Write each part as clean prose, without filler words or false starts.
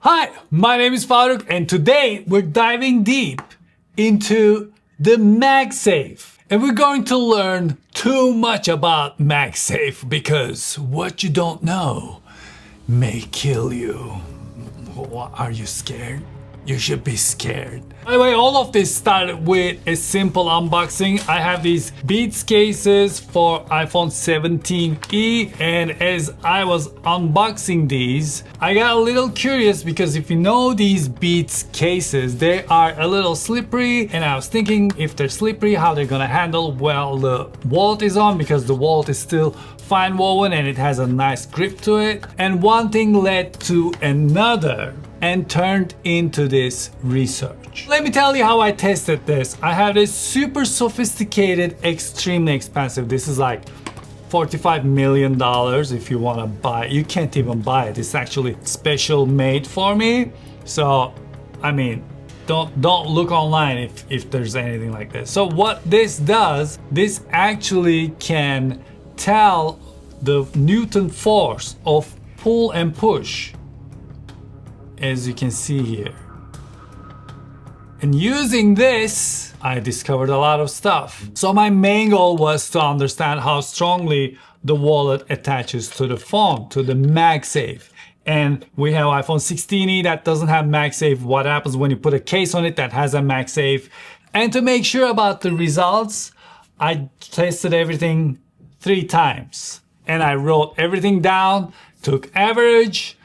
Hi, my name is Farooq and today we're diving deep into the MagSafe. And we're going to learn too much about MagSafe because what you don't know may kill you. Are you scared? You should be scared. By the way, all of this started with a simple unboxing. I have these Beats cases for iPhone 17e, and as I was unboxing these, I got a little curious because if you know these Beats cases, they are a little slippery, and I was thinking if they're slippery, how they're gonna handle. Well, the wallet is on because the wallet is still fine woven and it has a nice grip to it. And one thing led to another and turned into this research. Let me tell you how I tested this. I have this super sophisticated, extremely expensive. This is like $45 million if you want to buy it. You can't even buy it. It's actually special made for me. So, I mean, don't look online if there's anything like this. So what this does, this actually can tell the Newton force of pull and push, as you can see here. And using this, I discovered a lot of stuff. So my main goal was to understand how strongly the wallet attaches to the phone, to the MagSafe. And we have iPhone 16e that doesn't have MagSafe. What happens when you put a case on it that has a MagSafe? And to make sure about the results, I tested everything 3 times. And I wrote everything down, took average,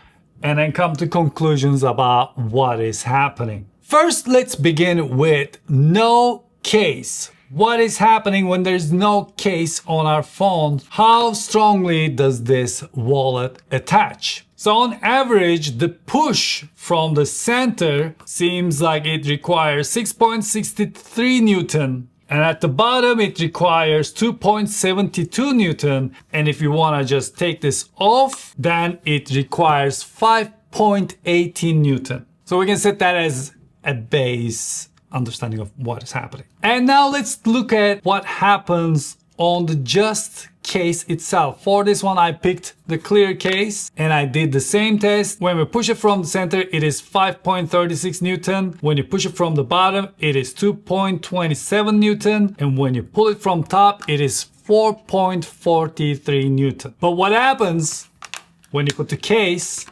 and then come to conclusions about what is happening. First, let's begin with no case. What is happening when there's no case on our phone? How strongly does this wallet attach? So on average, the push from the center seems like it requires 6.63 Newton. And at the bottom, it requires 2.72 Newton. And if you want to just take this off, then it requires 5.18 Newton. So we can set that as a base understanding of what is happening. And now let's look at what happens on the just case itself. For this one, I picked the clear case and I did the same test. When we push it from the center, it is 5.36 Newton. When you push it from the bottom, it is 2.27 Newton. And when you pull it from top, it is 4.43 Newton. But what happens when you put the case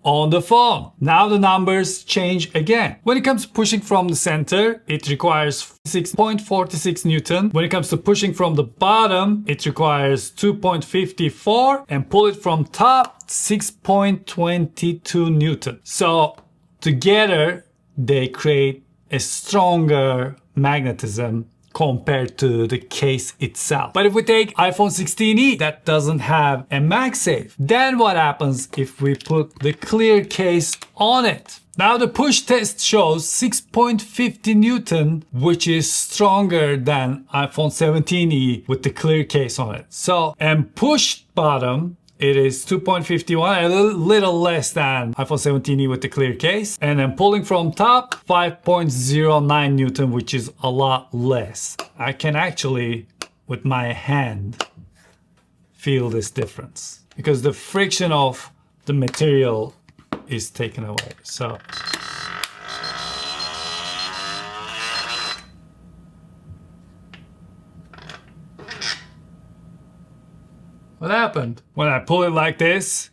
on the phone? Now the numbers change again. When it comes to pushing from the center, it requires 6.46 Newton. When it comes to pushing from the bottom, it requires 2.54, and pull it from top, 6.22 Newton. So together they create a stronger magnetism compared to the case itself. But if we take iPhone 16e that doesn't have a MagSafe, then what happens if we put the clear case on it? Now the push test shows 6.50 Newton, which is stronger than iPhone 17e with the clear case on it. So, and push bottom, it is 2.51, a little less than iPhone 17e with the clear case. And then pulling from top, 5.09 Newton, which is a lot less. I can actually, with my hand, feel this difference because the friction of the material is taken away. So what happened? When I pull it like this,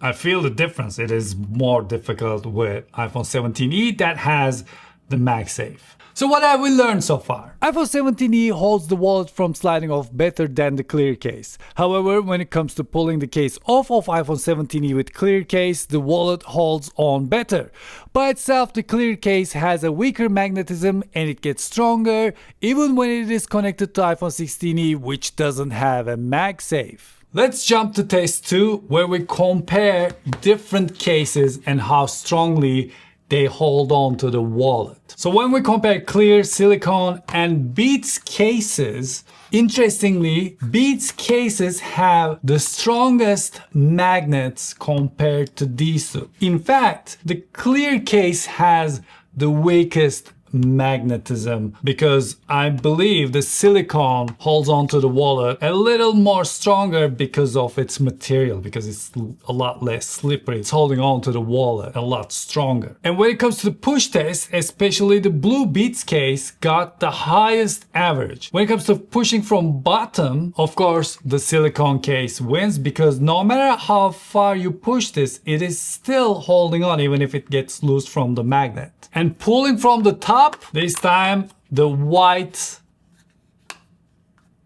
I feel the difference. It is more difficult with iPhone 17e that has the MagSafe. So what have we learned so far? iPhone 17e holds the wallet from sliding off better than the clear case. However, when it comes to pulling the case off of iPhone 17e with clear case, the wallet holds on better. By itself, the clear case has a weaker magnetism and it gets stronger even when it is connected to iPhone 16e, which doesn't have a MagSafe. Let's jump to test 2, where we compare different cases and how strongly they hold on to the wallet. So when we compare clear, silicone, and Beats cases, interestingly, Beats cases have the strongest magnets compared to these two. In fact, the clear case has the weakest magnetism, because I believe the silicone holds onto the wallet a little more stronger because of its material, because it's a lot less slippery. It's holding on to the wallet a lot stronger. And when it comes to the push test, especially the blue Beats case got the highest average. When it comes to pushing from bottom, of course, the silicone case wins, because no matter how far you push this, it is still holding on even if it gets loose from the magnet. And pulling from the top, this time the white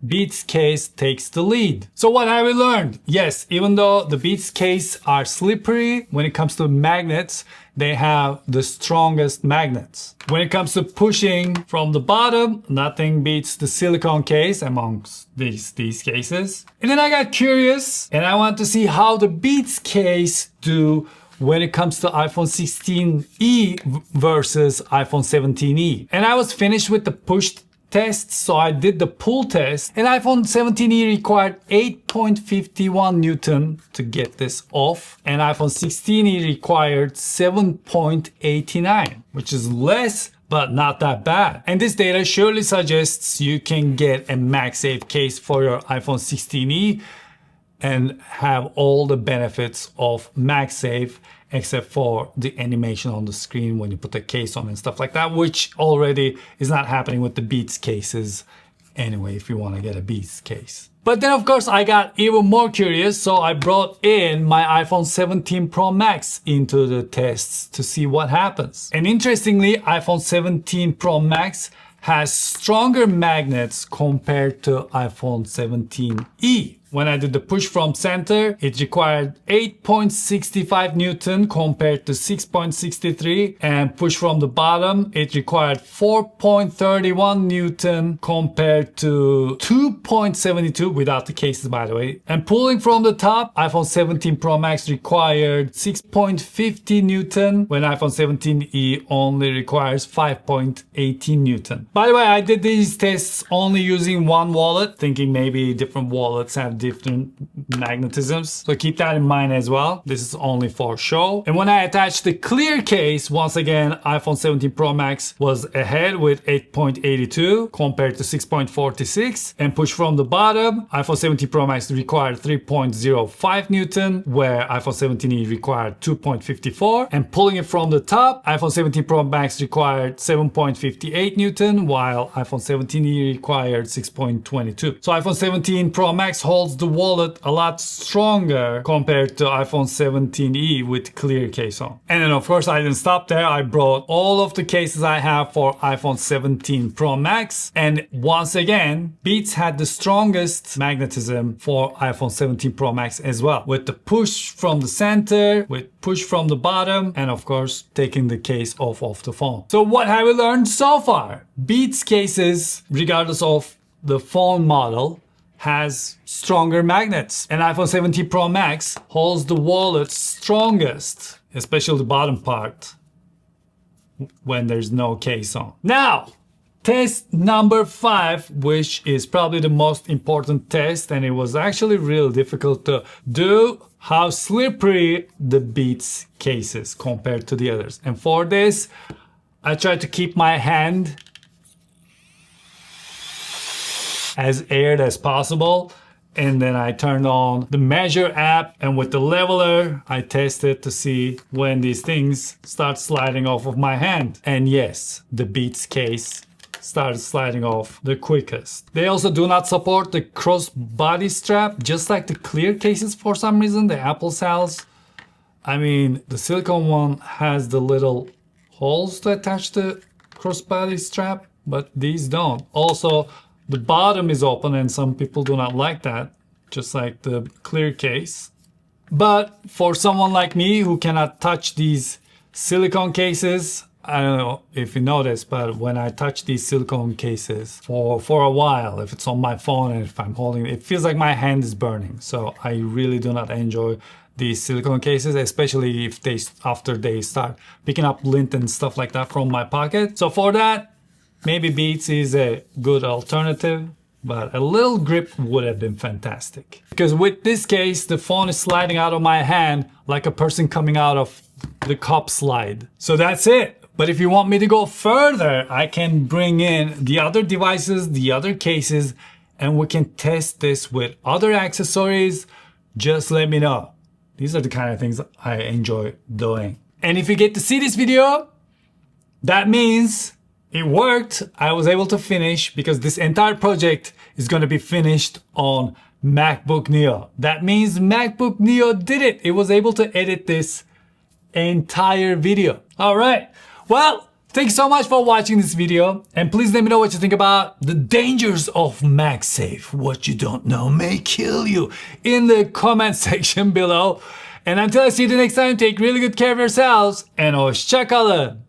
Beats case takes the lead. So what have we learned? Yes, even though the Beats case are slippery, when it comes to magnets, they have the strongest magnets. When it comes to pushing from the bottom, nothing beats the silicone case amongst these cases. And then I got curious and I want to see how the Beats case do when it comes to iPhone 16e versus iPhone 17e. And I was finished with the push test, so I did the pull test, and iPhone 17e required 8.51 Newton to get this off, and iPhone 16e required 7.89, which is less but not that bad. And this data surely suggests you can get a MagSafe case for your iPhone 16e and have all the benefits of MagSafe, except for the animation on the screen when you put the case on and stuff like that, which already is not happening with the Beats cases anyway, if you want to get a Beats case. But then of course I got even more curious, so I brought in my iPhone 17 Pro Max into the tests to see what happens. And interestingly, iPhone 17 Pro Max has stronger magnets compared to iPhone 17e. When I did the push from center, it required 8.65 Newton compared to 6.63, and push from the bottom, it required 4.31 Newton compared to 2.72 without the cases, by the way. And pulling from the top, iPhone 17 Pro Max required 6.50 Newton when iPhone 17e only requires 5.18 Newton. By the way, I did these tests only using one wallet, thinking maybe different wallets have different magnetisms. So keep that in mind as well. This is only for show. And when I attached the clear case, once again, iPhone 17 Pro Max was ahead with 8.82 compared to 6.46. And push from the bottom, iPhone 17 Pro Max required 3.05 Newton, where iPhone 17e required 2.54. And pulling it from the top, iPhone 17 Pro Max required 7.58 Newton, while iPhone 17e required 6.22. So iPhone 17 Pro Max holds the wallet a lot stronger compared to iPhone 17e with clear case on. And then of course I didn't stop there. I brought all of the cases I have for iPhone 17 Pro Max, and once again Beats had the strongest magnetism for iPhone 17 Pro Max as well, with the push from the center, with push from the bottom, and of course taking the case off the phone. So what have we learned so far? Beats cases, regardless of the phone model, has stronger magnets, and iPhone 17 Pro Max holds the wallet strongest, especially the bottom part when there's no case on. Now, test number 5, which is probably the most important test, and it was actually really difficult to do, how slippery the Beats case is compared to the others. And for this, I tried to keep my hand as aired as possible, and then I turned on the measure app, and with the leveler I tested to see when these things start sliding off of my hand. And yes, the Beats case started sliding off the quickest. They also do not support the crossbody strap, just like the clear cases for some reason, the Apple sells. I mean, the silicone one has the little holes to attach the crossbody strap, but these don't. Also, the bottom is open, and some people do not like that, just like the clear case. But for someone like me who cannot touch these silicone cases, I don't know if you noticed, but when I touch these silicone cases for a while, if it's on my phone and if I'm holding it, it feels like my hand is burning. So I really do not enjoy these silicone cases, especially if after they start picking up lint and stuff like that from my pocket. So for that, maybe Beats is a good alternative, but a little grip would have been fantastic. Because with this case, the phone is sliding out of my hand like a person coming out of the cup slide. So that's it. But if you want me to go further, I can bring in the other devices, the other cases, and we can test this with other accessories. Just let me know. These are the kind of things I enjoy doing. And if you get to see this video, that means it worked. I was able to finish because this entire project is going to be finished on MacBook Neo. That means MacBook Neo did it. It was able to edit this entire video. All right. Well, thanks so much for watching this video. And please let me know what you think about the dangers of MagSafe. What you don't know may kill you in the comment section below. And until I see you the next time, take really good care of yourselves and hoşça kalın.